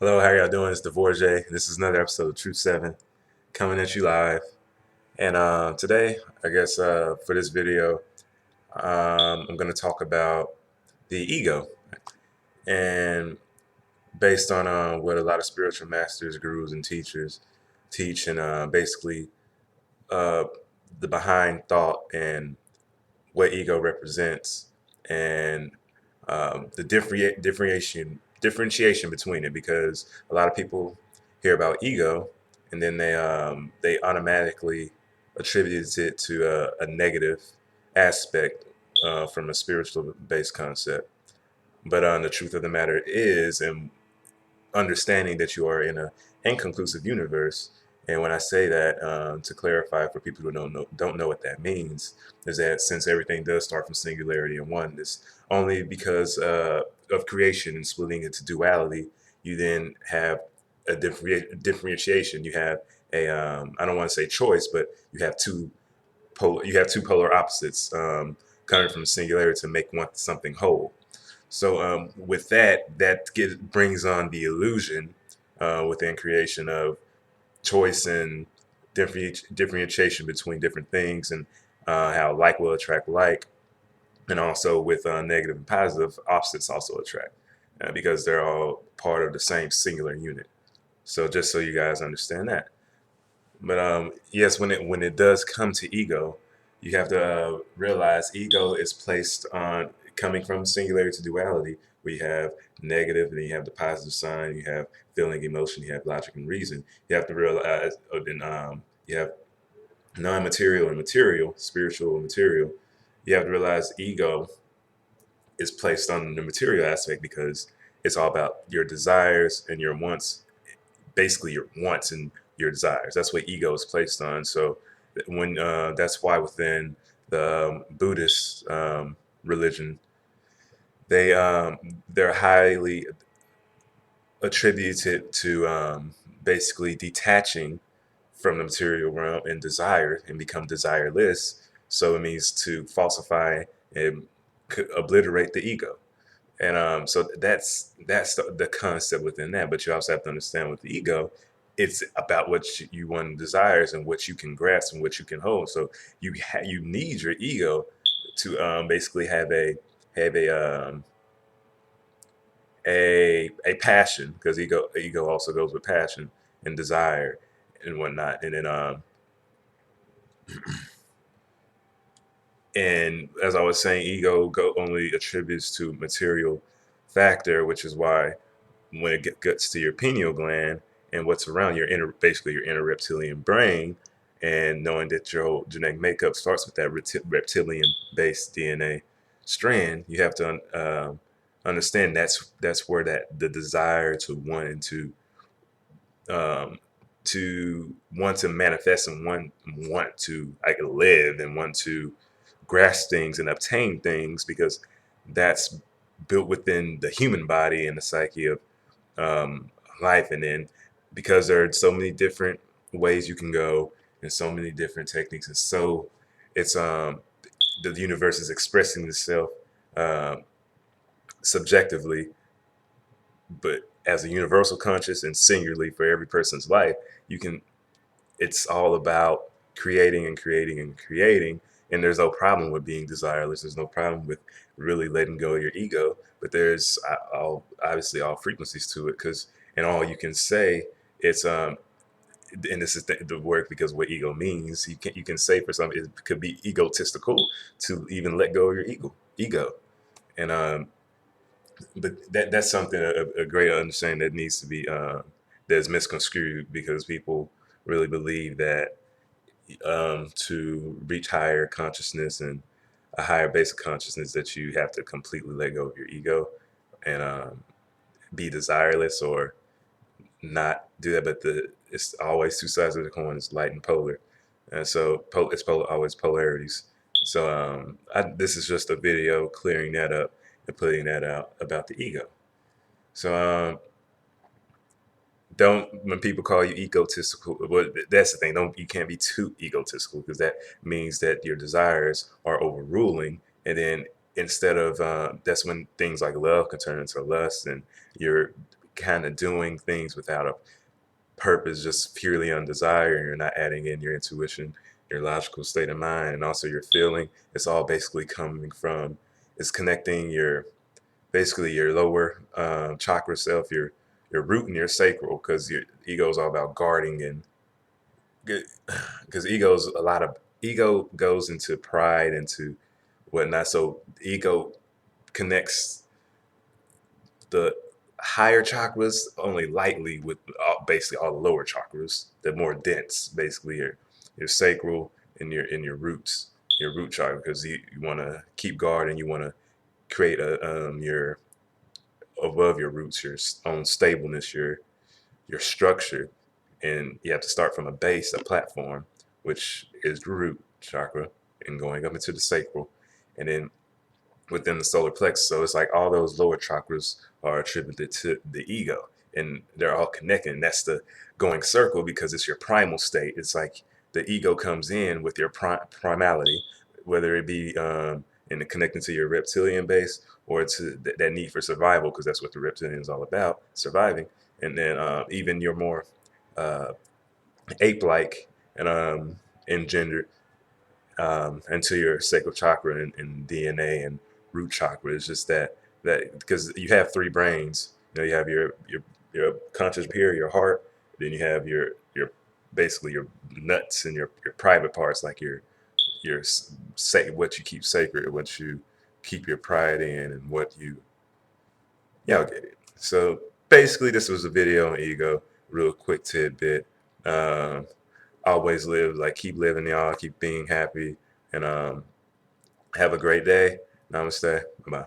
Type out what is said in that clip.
Hello, how y'all doing? It's Devorjae. This is another episode of Truth 7 coming at you live. And today, I guess for this video, I'm going to talk about the ego. And based on what a lot of spiritual masters, gurus, and teachers teach, and basically uh, the behind thought and what ego represents, and the differentiation between it, because a lot of people hear about ego and then they automatically attribute it to a negative aspect from a spiritual based concept. But the truth of the matter is, and understanding that you are in an inconclusive universe. And when I say that, to clarify for people who don't know what that means, is that since everything does start from singularity and oneness, only because of creation and splitting into duality, you then have a differentiation. You have a I don't want to say choice, but you have two polar opposites coming from singularity to make one something whole. So with that, brings on the illusion within creation of choice and differentiation between different things, and how like will attract like, and also with negative and positive opposites also attract, because they're all part of the same singular unit. So just so you guys understand that. But yes, when it does come to ego, you have to realize ego is placed on coming from singularity to duality. We have negative, and you have the positive sign. You have feeling, emotion. You have logic and reason. You have to realize, then you have non-material and material, spiritual and material. You have to realize ego is placed on the material aspect because it's all about your desires and your wants, basically your wants and your desires. That's what ego is placed on. So when that's why within the Buddhist religion, they're highly attributed to basically detaching from the material realm and desire and become desireless. So it means to falsify and obliterate the ego. And so that's the concept within that. But you also have to understand with the ego, it's about what you one desires and what you can grasp and what you can hold. So you need your ego to basically have a passion, because ego also goes with passion and desire and whatnot. And then and as I was saying, only attributes to material factor, which is why when it gets to your pineal gland and what's around basically your inner reptilian brain, and knowing that your whole genetic makeup starts with that reptilian-based DNA strand, you have to understand that's where the desire um, to want to manifest and want to like live and want to grasp things and obtain things, because that's built within the human body and the psyche of um, life. And then because there are so many different ways you can go and so many different techniques, and so it's the universe is expressing itself um, subjectively, but as a universal conscious and singularly for every person's life. You can It's all about creating and creating and creating. And there's no problem with being desireless. There's no problem with really letting go of your ego. But there's obviously all frequencies to it, because and all you can say, it's and this is the word, because what ego means, you can say for something, it could be egotistical to even let go of your ego. And but that's something, a great understanding that needs to be that's misconstrued, because people really believe that to reach higher consciousness and a higher basic consciousness, that you have to completely let go of your ego and be desireless or not do that. But it's always two sides of the coin. It's light and polar, and so always polarities. So this is just a video clearing that up and putting that out about the ego. So don't when people call you egotistical, well, that's the thing, don't you can't be too egotistical, because that means that your desires are overruling. And then instead of that's when things like love can turn into lust, and you're kind of doing things without a purpose, just purely on desire, and you're not adding in your intuition, your logical state of mind, and also your feeling. It's all basically coming from, it's connecting your, basically your lower chakra self, your root and your sacral, because your ego is all about guarding and because ego's a lot of ego goes into pride, into whatnot. So ego connects the higher chakras only lightly with basically all the lower chakras, the more dense, basically your sacral and your roots, your root chakra, because you want to keep guard and you want to create a your above your roots, your own stableness, your structure, and you have to start from a base, a platform, which is the root chakra, and going up into the sacral, and then within the solar plexus. So it's like all those lower chakras are attributed to the ego, and they're all connected. And that's the going circle because it's your primal state. It's like the ego comes in with your primality, whether it be in the connecting to your reptilian base or to that need for survival, because that's what the reptilian is all about, surviving. And then even your more uh, ape-like and engendered into your sacral chakra and DNA and root chakra. It's just that because you have three brains. You have your conscious here, your heart. Then you have your basically your nuts and your private parts, like your say what you keep sacred, what you keep your pride in, and what you yeah. Okay. So basically, this was a video on ego. Real quick tidbit. Um, Always live, like, keep living, y'all. Keep being happy, and have a great day. Namaste. Bye.